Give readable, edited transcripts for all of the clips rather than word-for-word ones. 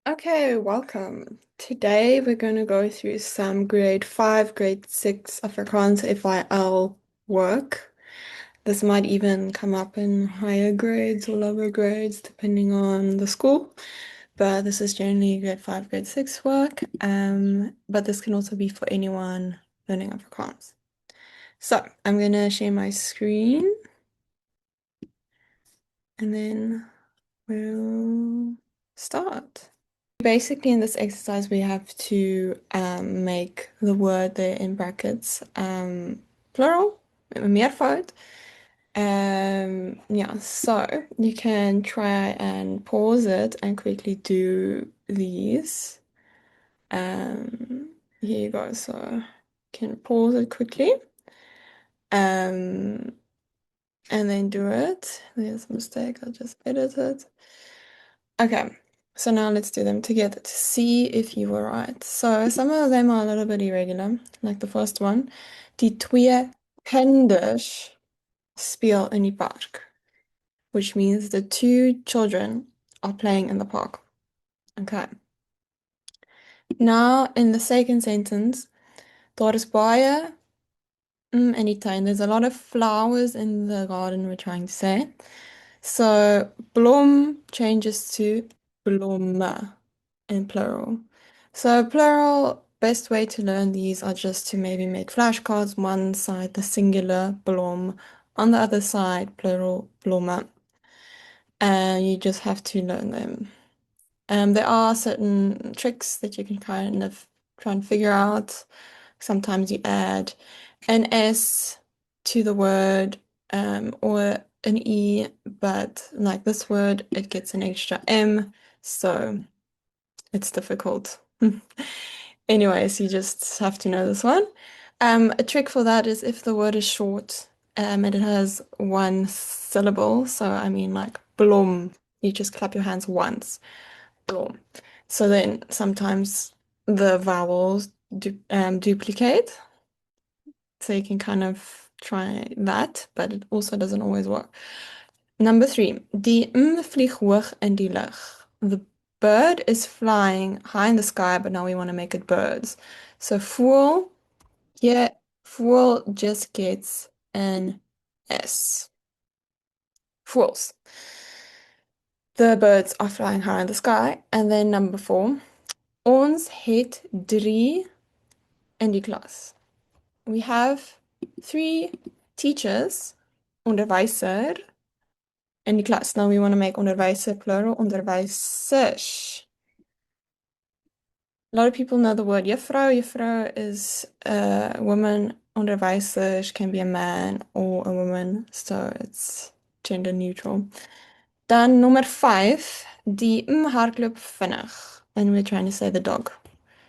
Okay, welcome. Today we're going to go through some grade 5, grade 6 Afrikaans FIL work. This might even come up in higher grades or lower grades depending on the school, but this is generally grade 5, grade 6 work. But this can also be for anyone learning Afrikaans. So I'm going to share my screen and then we'll start. Basically, in this exercise, we have to make the word there in brackets plural, meervoud. Yeah, so you can try and pause it and quickly do these. Here you go. So you can pause it quickly um, and then do it. There's a mistake. I'll just edit it. Okay, so now let's do them together to see if you were right. So some of them are a little bit irregular, like the first one. Die twee kinders speel in die park, which means the two children are playing in the park. Okay. Now in the second sentence, daar is baie in die tuin. There's a lot of flowers in the garden, we're trying to say. So blom changes to blomme in plural. So plural, best way to learn these are just to maybe make flashcards. One side, the singular blom, on the other side, plural blomme. And you just have to learn them. There are certain tricks that you can kind of try and figure out. Sometimes you add an S to the word or an E, but like this word, it gets an extra M, so it's difficult. Anyways, you just have to know this one. A trick for that is if the word is short and it has one syllable, so I mean like blom, you just clap your hands once. Blom. So then sometimes the vowels duplicate. So you can kind of try that, but it also doesn't always work. Number 3. Die vlieg hoog in die lug. The bird is flying high in the sky, but now we want to make it birds. So fool, yeah, fool just gets an S. Fools. The birds are flying high in the sky. And then number 4. Ons het 3 in die klas. We have 3 teachers, onderwijzer, in die klas. Now we want to make onderwijzer plural, onderwijzers. A lot of people know the word juffrou. Juffrou is a woman. Onderwijzers can be a man or a woman, so it's gender neutral. Dan nummer 5, die hardloop vinnig. And we're trying to say the dog.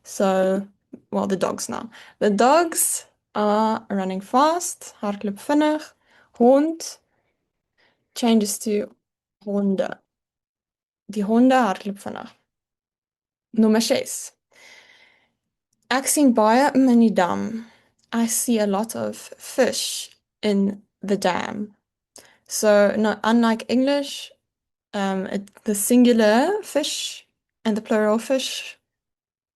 So, well, the dogs now. The dogs are running fast, hardloop vinnig. Hond changes to honde. Die honde hardloop vinnig. Nommer 6. Ek sien baie in die dam. I see a lot of fish in the dam. So, not unlike English, the singular fish and the plural fish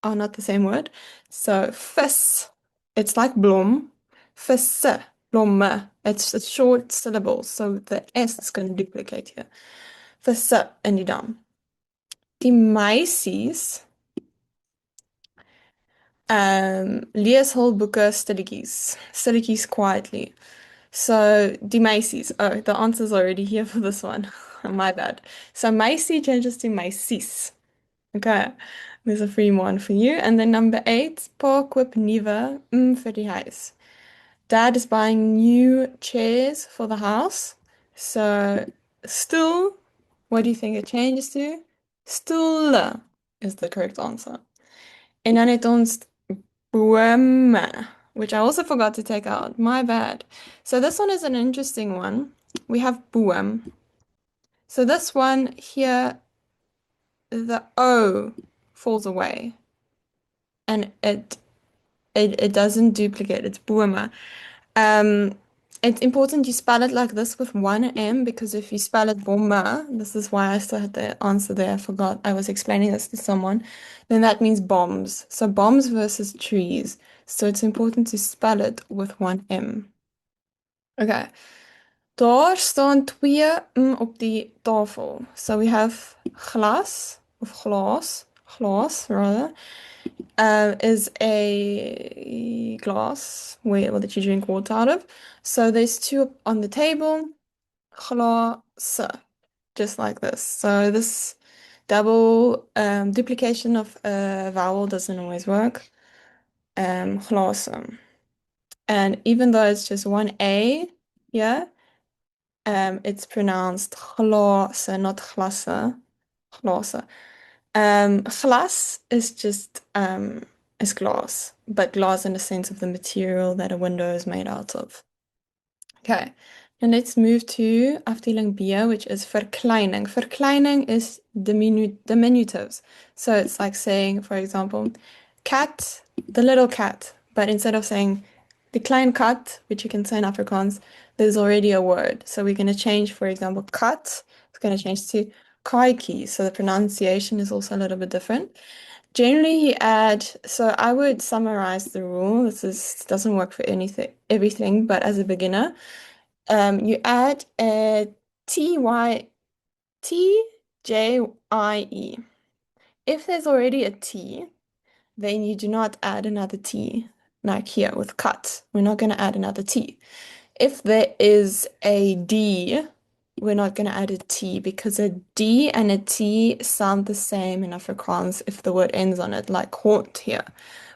are not the same word. So, vis, it's like blom. Visse, blomme. It's short syllables, so the S is going to duplicate here. Visse in die dam. Die meisies lees hul boeke stilletjies. Stilletjies quietly. So, die meisies. Oh, the answer's already here for this one. My bad. So, meisie changes to meisies. Okay, there's a free one for you. And then number 8, pa koop nuwe vir die huis. Dad is buying new chairs for the house. So, still, what do you think it changes to? Stoele is the correct answer. En dan het ons bome, which I also forgot to take out. My bad. So this one is an interesting one. We have boom. So this one here, the O falls away. And it doesn't duplicate. It's bome. It's important you spell it like this with one M because if you spell it bomba, this is why I still had the answer there. I forgot. I was explaining this to someone. Then that means bombs. So bombs versus trees. So it's important to spell it with one M. Okay. Daar staan twee op die tafel. So we have glas of glass rather, is a glass where that you drink water out of. So there's two on the table, glass, just like this. So this double duplication of a vowel doesn't always work. Glass. And even though it's just one A, yeah, it's pronounced glass, not glasse, glass. Glass is just is glass, but glass in the sense of the material that a window is made out of. Okay, and let's move to afdeling B, which is verkleining. Verkleining is diminutives. So it's like saying, for example, cat, the little cat. But instead of saying the klein kat, which you can say in Afrikaans, there's already a word. So we're going to change, for example, kat. It's going to change to kaiki. So the pronunciation is also a little bit different. Generally, you add, so I would summarize the rule. This doesn't work for anything, everything, but as a beginner, you add a T-J-I-E. If there's already a T, then you do not add another T, like here with cut. We're not going to add another T. If there is a D, we're not going to add a T because a D and a T sound the same in Afrikaans if the word ends on it, like haunt here.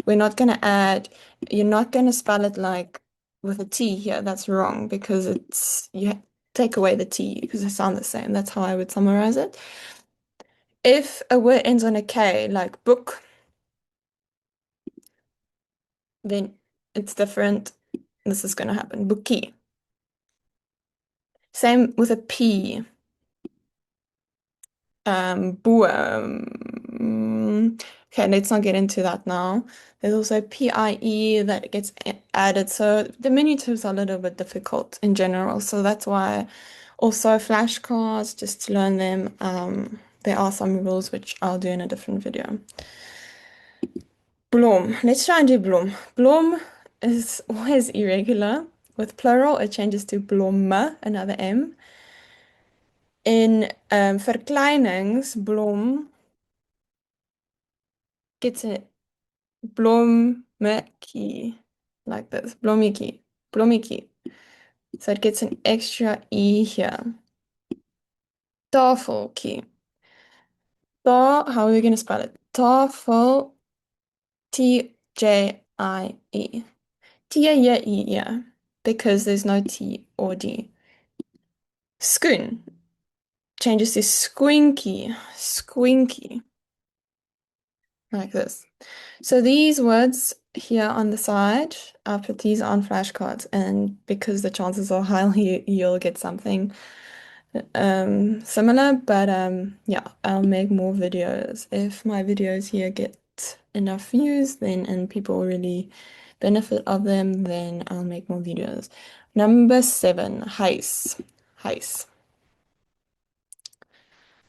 We're not going to add, you're not going to spell it like with a T here. That's wrong because you take away the T because they sound the same. That's how I would summarize it. If a word ends on a K, like book, then it's different. This is going to happen. Bookie. Same with a P. Boe. Okay, let's not get into that now. There's also PIE that gets added. So diminutives are a little bit difficult in general. So that's why also flashcards, just to learn them. There are some rules which I'll do in a different video. Blom. Let's try and do blom. Blom is always irregular. With plural, it changes to blomme, another M. In verkleinings, blom gets a blommetjie, like this, blommetjie, blommetjie. So it gets an extra E here. Tafeltjie. How are we going to spell it? Tafel, T-J-I-E. T-A-I-E, yeah, because there's no T or D. Schoen changes to squinky, squinky, like this. So these words here on the side, I'll put these on flashcards, and because the chances are high you'll get something similar, but yeah, I'll make more videos. If my videos here get enough views, then and people really benefit of them, then I'll make more videos. Number 7, huis. Huis.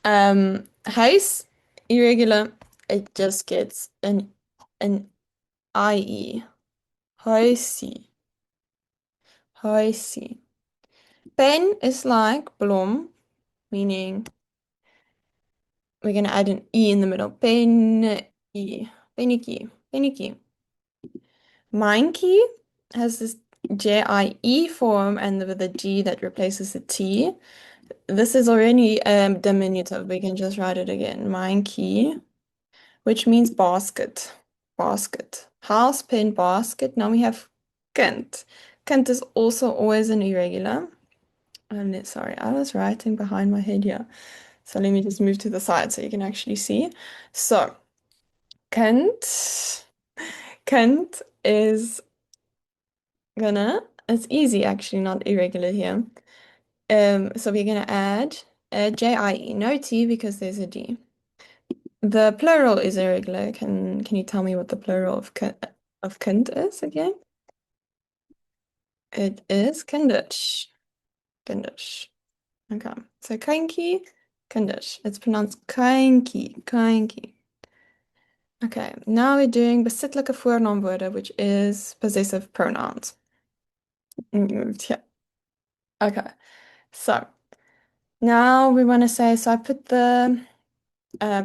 Huis, irregular, it just gets an IE. Huisie. Huisie. Pen is like blom, meaning we're going to add an E in the middle. Pen, E. Pennetjie. Pennetjie. Mynkie has this J-I-E form and with a G that replaces the T. This is already diminutive. We can just write it again. Mynkie, which means basket. Basket. House, pen, basket. Now we have kind. Kind is also always an irregular. Sorry, I was writing behind my head here. So let me just move to the side so you can actually see. So, kind. Kind is it's easy actually, not irregular here. So we're gonna add a J-I-E, no T because there's a D. The plural is irregular. Can you tell me what the plural of kind is again? It is kinders. Kinders. Okay. So kindjie, kinders. It's pronounced kindjie, kindjie. Okay, now we're doing besitlike voornaamwoorde, which is possessive pronouns. Yeah. Okay. So now we want to say, so I put the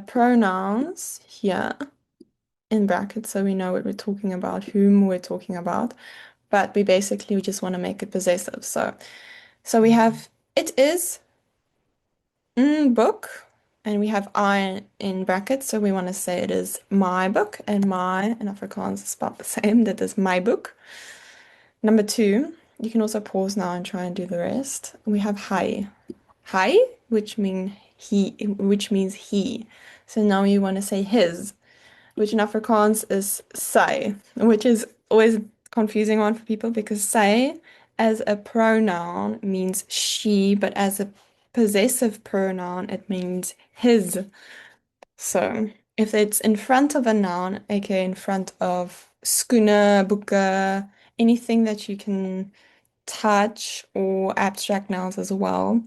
pronouns here in brackets so we know what we're talking about, whom we're talking about. But we just want to make it possessive. So we have it is book, and we have I in brackets, so we want to say it is my book, and my in Afrikaans is spelled the same. That is my book. Number two, you can also pause now and try and do the rest. We have hy. Hy, which means he. So now you want to say his, which in Afrikaans is sy, which is always confusing one for people because sy as a pronoun means she, but as a possessive pronoun, it means his. So if it's in front of a noun, aka in front of skoene, boeke, anything that you can touch or abstract nouns as well,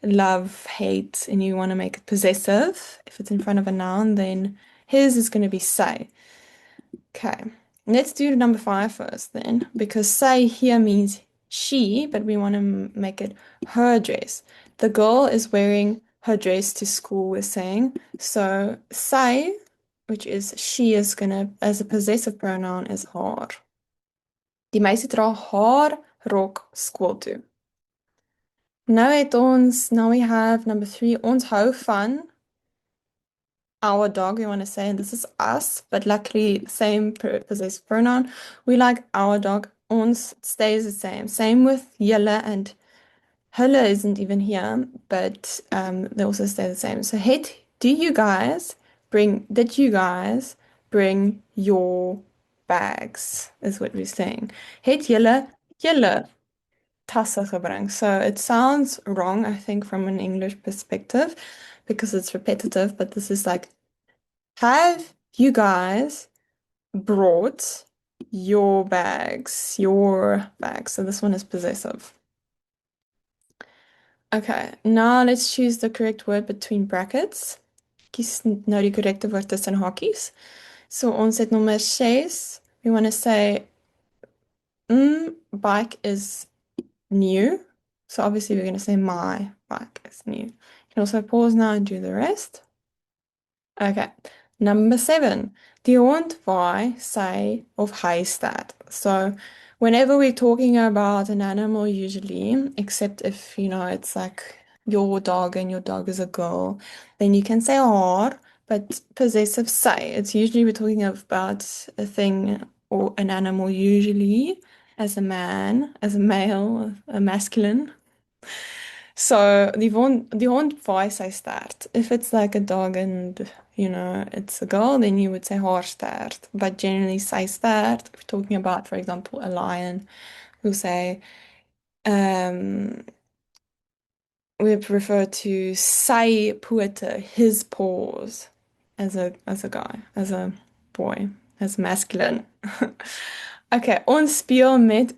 love, hate, and you want to make it possessive, if it's in front of a noun, then his is going to be say. Okay, let's do number five first then, because say here means she, but we want to make it her dress. The girl is wearing her dress to school, we're saying. So say, which is she, is gonna, as a possessive pronoun, is haar. Die meisie dra haar rok skool toe. Now we have number three, ons hou van our dog, we want to say, and this is us, but luckily, same possessive pronoun. We like our dog. Ons stays the same. Same with julle, and hulle isn't even here, but they also stay the same. So, did you guys bring your bags, is what we're saying. Het julle tasse gebring. So it sounds wrong, I think, from an English perspective because it's repetitive, but this is like, have you guys brought your bags? Your bags. So this one is possessive. Okay, now let's choose the correct word between brackets. Kies nou die korrekte woord tussen hakies. So ons het nommer 6. We want to say, bike is new. So obviously we're going to say my bike is new. You can also pause now and do the rest. Okay, number 7. Die hond waai, sy of hy staat. So whenever we're talking about an animal usually, except if, it's like your dog and your dog is a girl, then you can say haar, but possessive say. It's usually we're talking about a thing or an animal usually as a man, as a male, a masculine. So the hond vaai sy stert. If it's like a dog and it's a girl, then you would say haar stert. But generally sy stert. If we're talking about, for example, a lion, we'll say we refer to sy pote, his paws, as a guy, as a boy, as masculine. Okay, ons speel met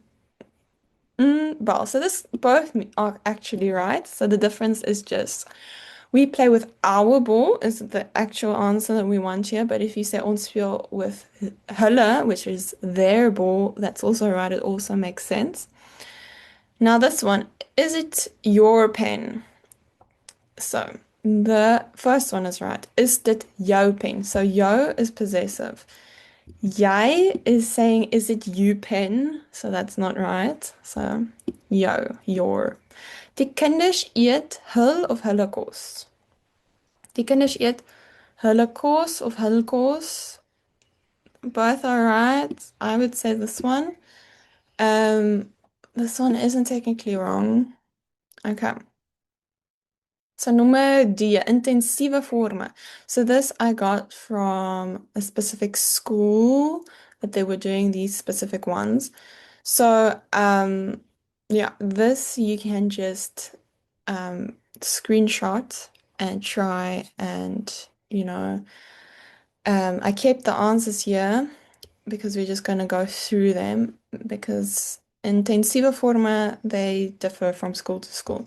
ball. So this both are actually right. So the difference is just we play with our ball is the actual answer that we want here. But if you say ons speel with hulle, which is their ball, that's also right. It also makes sense. Now this one, is it your pen? So the first one is right. Is dit jou pen? So jou is possessive. Jy is saying, is it you pen? So that's not right. So jou, your. Die kinders eet hul of hulle kos. Die kinders eet hulle kos of hul kos. Both are right. I would say this one. This one isn't technically wrong. Okay. So nommer D, intensiewe forme. So this I got from a specific school that they were doing these specific ones. So yeah, this you can just screenshot and try and I kept the answers here because we're just going to go through them because Intensive forme, they differ from school to school.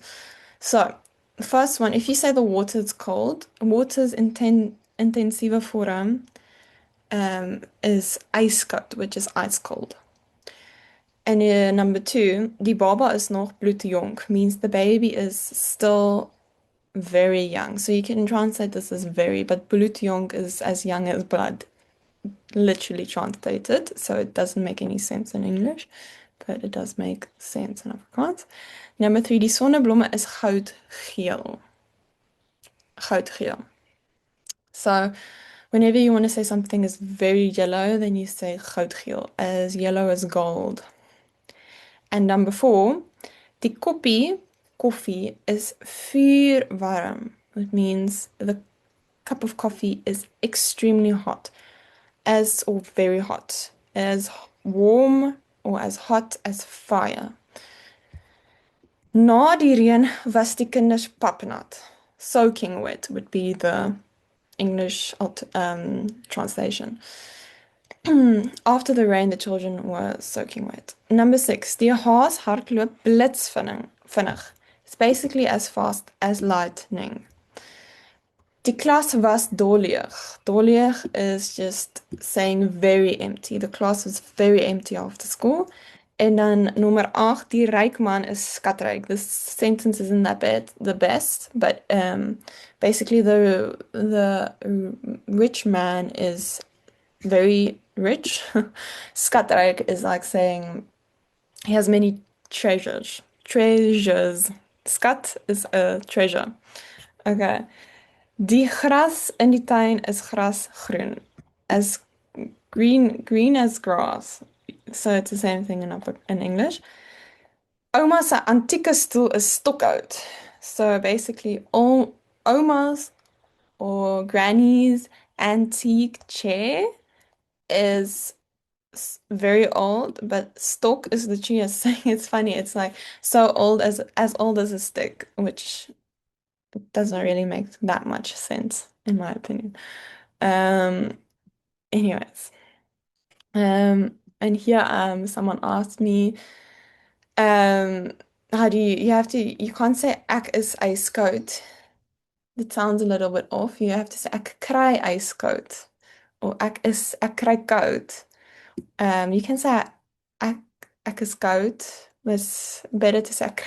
So, the first one, if you say the water's cold, water's intensive form is ijskoud, which is ice cold. And number two, die baba is nog bloedjong, means the baby is still very young. So you can translate this as very, but bloedjong is as young as blood, literally translated. So it doesn't make any sense in English, but it does make sense in Afrikaans. Number three, die sonneblomme is goudgeel. Goudgeel. So whenever you want to say something is very yellow, then you say goudgeel, as yellow as gold. And number four, die koppie, coffee, is vuurwarm. It means the cup of coffee is extremely hot, as or very hot, as warm or as hot as fire. Na die reën was die kinders papnat. Soaking wet would be the English translation. After the rain, the children were soaking wet. Number six, die haas hardloop blitsvinnig. It's basically as fast as lightning. Die klas was doleeg. Doleeg is just saying very empty. The class was very empty after school. En dan nummer 8, die ryk man is skatryk. This sentence isn't that bad, the best, but basically the rich man is very rich. Skatryk is like saying he has many treasures. Treasures. Skat is a treasure. Okay. Die gras in die tuin is grasgroen. As green as grass. So it's the same thing in English. Oma se antieke stoel is stokoud. So basically all oma's or granny's antique chair is very old, but stock is literally a saying. It's funny. It's like so old as old as a stick, which doesn't really make that much sense in my opinion. Um, anyways, and here someone asked me, how do you have to you can't say ek is ijskoud. It sounds a little bit off. You have to say ek kry ijskoud or ek kry koud. You can say ek ek is koud. It's better to say ek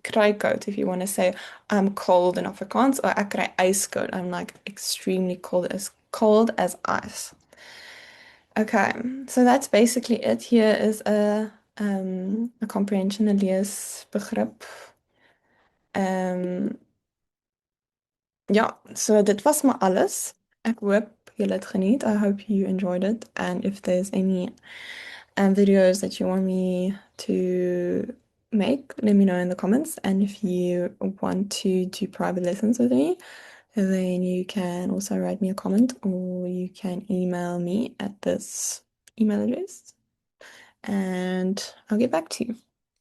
kry koud if you want to say I'm cold in Afrikaans, or ek kry ijskoud. I'm like extremely cold as ice. Okay, so that's basically it. Here is a comprehension, 'n leesbegrip. Ja, so dit was maar alles. Ek hoop julle het geniet. I hope you enjoyed it. And if there's any videos that you want me to make, let me know in the comments. And if you want to do private lessons with me, then you can also write me a comment, or you can email me at this email address and I'll get back to you.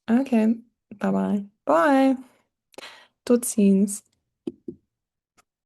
Okay, bye bye. Bye. Tot ziens.